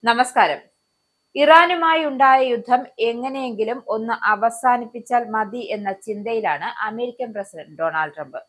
നമസ്കാരം. ഇറാനുമായി ഉണ്ടായ യുദ്ധം എങ്ങനെയെങ്കിലും ഒന്ന് അവസാനിപ്പിച്ചാൽ മതി എന്ന ചിന്തയിലാണ് അമേരിക്കൻ പ്രസിഡന്റ് ഡൊണാൾഡ് ട്രംപ്.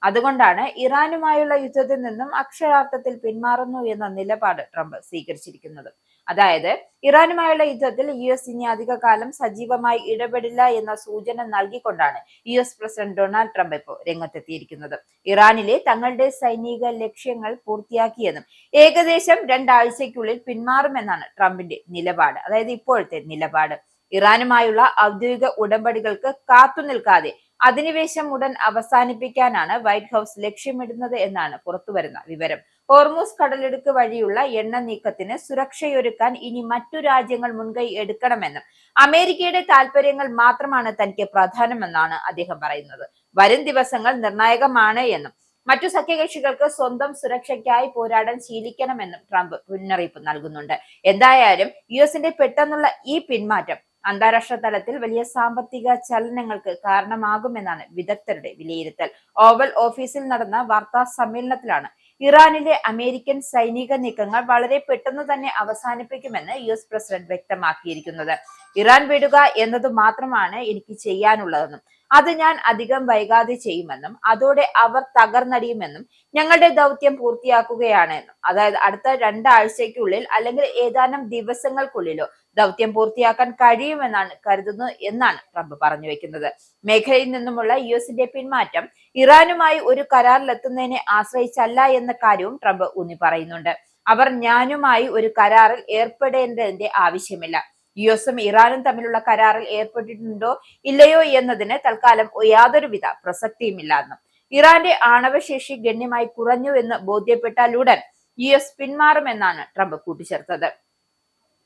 അതുകൊണ്ടാണ് ഇറാനുമായുള്ള യുദ്ധത്തിൽ നിന്നും അക്ഷരാർത്ഥത്തിൽ പിന്മാറുന്നു എന്ന നിലപാട് ട്രംപ് സ്വീകരിച്ചിരിക്കുന്നത്. അതായത് ഇറാനുമായുള്ള യുദ്ധത്തിൽ US ഇനി അധിക കാലം സജീവമായി ഇടപെടില്ല എന്ന സൂചന നൽകിക്കൊണ്ടാണ് US പ്രസിഡന്റ് ഡൊണാൾഡ് ട്രംപ് ഇപ്പോൾ രംഗത്തെത്തിയിരിക്കുന്നത്. ഇറാനിലെ തങ്ങളുടെ സൈനിക ലക്ഷ്യങ്ങൾ പൂർത്തിയാക്കിയെന്നും ഏകദേശം 2 ആഴ്ചയ്ക്കുള്ളിൽ പിന്മാറുമെന്നാണ് ട്രംപിന്റെ നിലപാട്. അതായത് ഇപ്പോഴത്തെ നിലപാട്. ഇറാനുമായുള്ള ഔദ്യോഗിക ഉടമ്പടികൾക്ക് കാത്തുനിൽക്കാതെ അധിനിവേശം ഉടൻ അവസാനിപ്പിക്കാനാണ് വൈറ്റ് ഹൌസ് ലക്ഷ്യമിടുന്നത് എന്നാണ് പുറത്തുവരുന്ന വിവരം. ഹോർമൂസ് കടലിടുക്ക് വഴിയുള്ള എണ്ണ നീക്കത്തിന് സുരക്ഷയൊരുക്കാൻ ഇനി മറ്റു രാജ്യങ്ങൾ മുൻകൈ എടുക്കണമെന്നും അമേരിക്കയുടെ താൽപര്യങ്ങൾ മാത്രമാണ് തനിക്ക് പ്രധാനമെന്നാണ് അദ്ദേഹം പറയുന്നത്. വരും ദിവസങ്ങൾ നിർണായകമാണ് എന്നും മറ്റു സഖ്യകക്ഷികൾക്ക് സ്വന്തം സുരക്ഷയ്ക്കായി പോരാടാൻ ശീലിക്കണമെന്നും ട്രംപ് മുന്നറിയിപ്പ് നൽകുന്നുണ്ട്. എന്തായാലും US പെട്ടെന്നുള്ള ഈ പിന്മാറ്റം അന്താരാഷ്ട്ര തലത്തിൽ വലിയ സാമ്പത്തിക ചലനങ്ങൾക്ക് കാരണമാകുമെന്നാണ് വിദഗ്ധരുടെ വിലയിരുത്തൽ. ഓവൽ ഓഫീസിൽ നടന്ന വാർത്താ സമ്മേളനത്തിലാണ് ഇറാനിലെ അമേരിക്കൻ സൈനിക നീക്കങ്ങൾ വളരെ പെട്ടെന്ന് തന്നെ അവസാനിപ്പിക്കുമെന്ന് US പ്രസിഡന്റ് വ്യക്തമാക്കിയിരിക്കുന്നത്. ഇറാൻ വിടുക എന്നത് മാത്രമാണ് എനിക്ക് ചെയ്യാനുള്ളതെന്നും അത് ഞാൻ അധികം വൈകാതെ ചെയ്യുമെന്നും അതോടെ അവർ തകർന്നടിയുമെന്നും ഞങ്ങളുടെ ദൗത്യം പൂർത്തിയാക്കുകയാണ് എന്നും അതായത് അടുത്ത 2 ആഴ്ചയ്ക്കുള്ളിൽ അല്ലെങ്കിൽ ഏതാനും ദിവസങ്ങൾക്കുള്ളിലോ ദൗത്യം പൂർത്തിയാക്കാൻ കഴിയുമെന്നാണ് കരുതുന്നത് എന്നാണ് ട്രംപ് പറഞ്ഞു വെക്കുന്നത്. മേഖലയിൽ നിന്നുമുള്ള US പിന്മാറ്റം ഇറാനുമായി ഒരു കരാറിലെത്തുന്നതിനെ ആശ്രയിച്ചല്ല എന്ന കാര്യവും ട്രംപ് ഊന്നി പറയുന്നുണ്ട്. അവർ ഞാനുമായി ഒരു കരാറിൽ ഏർപ്പെടേണ്ടതിന്റെ ആവശ്യമില്ല. US ഇറാനും തമ്മിലുള്ള കരാറിൽ ഏർപ്പെട്ടിട്ടുണ്ടോ ഇല്ലയോ എന്നതിന് തൽക്കാലം യാതൊരുവിധ പ്രസക്തിയുമില്ലെന്നും ഇറാന്റെ ആണവശേഷി ഗണ്യമായി കുറഞ്ഞു എന്ന് ബോധ്യപ്പെട്ടാലുടൻ US പിന്മാറുമെന്നാണ് ട്രംപ് കൂട്ടിച്ചേർത്തത്.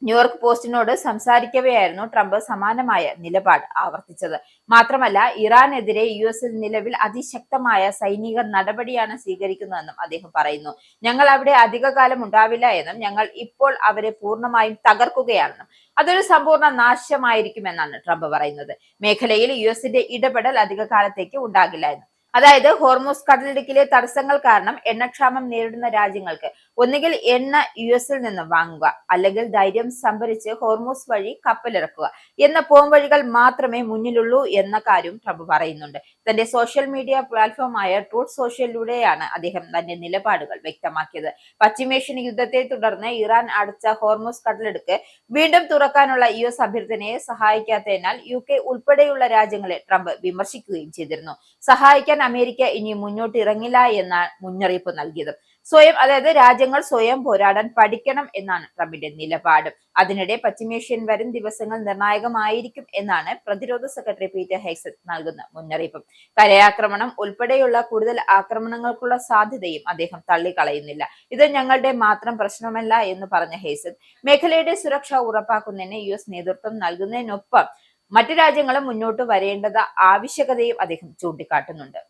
ന്യൂയോർക്ക് പോസ്റ്റിനോട് സംസാരിക്കവെയായിരുന്നു ട്രംപ് സമാനമായ നിലപാട് ആവർത്തിച്ചത്. മാത്രമല്ല ഇറാനെതിരെ US നിലവിൽ അതിശക്തമായ സൈനിക നടപടിയാണ് സ്വീകരിക്കുന്നതെന്നും അദ്ദേഹം പറയുന്നു. ഞങ്ങൾ അവിടെ അധികകാലം ഉണ്ടാവില്ല എന്നും ഞങ്ങൾ ഇപ്പോൾ അവരെ പൂർണ്ണമായും തകർക്കുകയാണെന്നും അതൊരു സമ്പൂർണ്ണ നാശമായിരിക്കുമെന്നാണ് ട്രംപ് പറയുന്നത്. മേഖലയിൽ US ഇടപെടൽ അധിക കാലത്തേക്ക് ഉണ്ടാകില്ല എന്നും അതായത് ഹോർമൂസ് കടലിടുക്കിലെ തടസ്സങ്ങൾ കാരണം എണ്ണക്ഷാമം നേരിടുന്ന രാജ്യങ്ങൾക്ക് ഒന്നുകിൽ എണ്ണ US നിന്ന് വാങ്ങുക അല്ലെങ്കിൽ ധൈര്യം സംഭരിച്ച് ഹോർമൂസ് വഴി കപ്പലിറക്കുക എന്ന പോംവഴികൾ മാത്രമേ മുന്നിലുള്ളൂ എന്ന കാര്യം ട്രംപ് പറയുന്നുണ്ട്. തന്റെ സോഷ്യൽ മീഡിയ പ്ലാറ്റ്ഫോമായ ട്രൂത്ത് സോഷ്യലിലൂടെയാണ് അദ്ദേഹം തന്റെ നിലപാടുകൾ വ്യക്തമാക്കിയത്. പശ്ചിമേഷ്യൻ യുദ്ധത്തെ തുടർന്ന് ഇറാൻ അടച്ച ഹോർമൂസ് കടലിടുക്ക് വീണ്ടും തുറക്കാനുള്ള US അഭ്യർത്ഥനയെ സഹായിക്കാത്തതിനാൽ UK ഉൾപ്പെടെയുള്ള രാജ്യങ്ങളെ ട്രംപ് വിമർശിക്കുകയും ചെയ്തിരുന്നു. സഹായിക്കാൻ അമേരിക്ക ഇനി മുന്നോട്ട് ഇറങ്ങില്ല എന്ന മുന്നറിയിപ്പ് നൽകിയത്. അതായത് രാജ്യങ്ങൾ സ്വയം പോരാടാൻ പഠിക്കണം എന്നാണ് ട്രംപിന്റെ നിലപാട്. അതിനിടെ പശ്ചിമേഷ്യൻ വരും ദിവസങ്ങൾ നിർണായകമായിരിക്കും എന്നാണ് പ്രതിരോധ സെക്രട്ടറി പീറ്റർ ഹെഗ്സെറ്റ് നൽകുന്ന മുന്നറിയിപ്പ്. കരയാക്രമണം ഉൾപ്പെടെയുള്ള കൂടുതൽ ആക്രമണങ്ങൾക്കുള്ള സാധ്യതയും അദ്ദേഹം തള്ളിക്കളയുന്നില്ല. ഇത് ഞങ്ങളുടെ മാത്രം പ്രശ്നമല്ല എന്ന് പറഞ്ഞ ഹെഗ്സെറ്റ് മേഖലയുടെ സുരക്ഷ ഉറപ്പാക്കുന്നതിന് US നേതൃത്വം നൽകുന്നതിനൊപ്പം മറ്റു രാജ്യങ്ങളും മുന്നോട്ട് വരേണ്ടത് ആവശ്യകതയും അദ്ദേഹം ചൂണ്ടിക്കാട്ടുന്നുണ്ട്.